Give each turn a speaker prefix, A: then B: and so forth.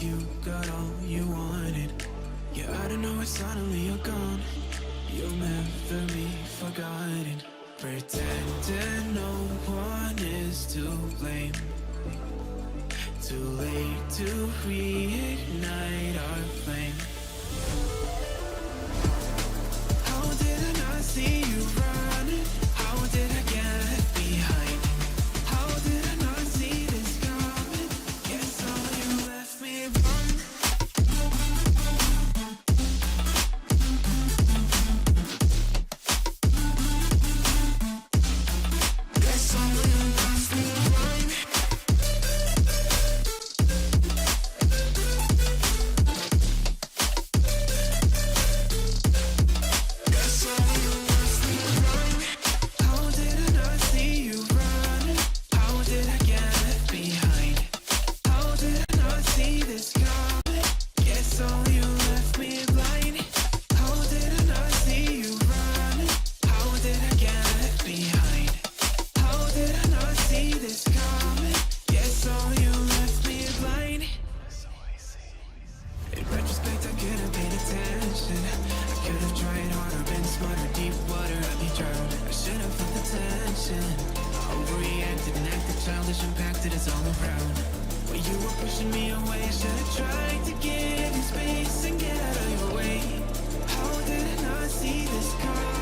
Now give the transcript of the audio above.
A: 'cause you got all you wanted. Yeah, I don't know why suddenly you're gone. You'll never be forgotten. Pretending no one is to blame. Too late to reignite our flame. How did I not see you running? How did I get left behind? How did I not see this coming? Guess all you left me run. Guess all you left me run. Guess all you left me run. How did I not see you running? How did I get left behind? How did I not see this coming? Guess all you left me blind. How did I not see you running? How did I get left behind? How did I not see this coming? Guess all you left me blind. In retrospect, I could have paid attention. I could have tried harder, been smarter. Deep water, I'd be drowned. I should have felt the tension. I overreacted and acted childish, impacted us all around. When you were pushing me away, I should have tried to give you space and get out of your way. How did I not see this coming?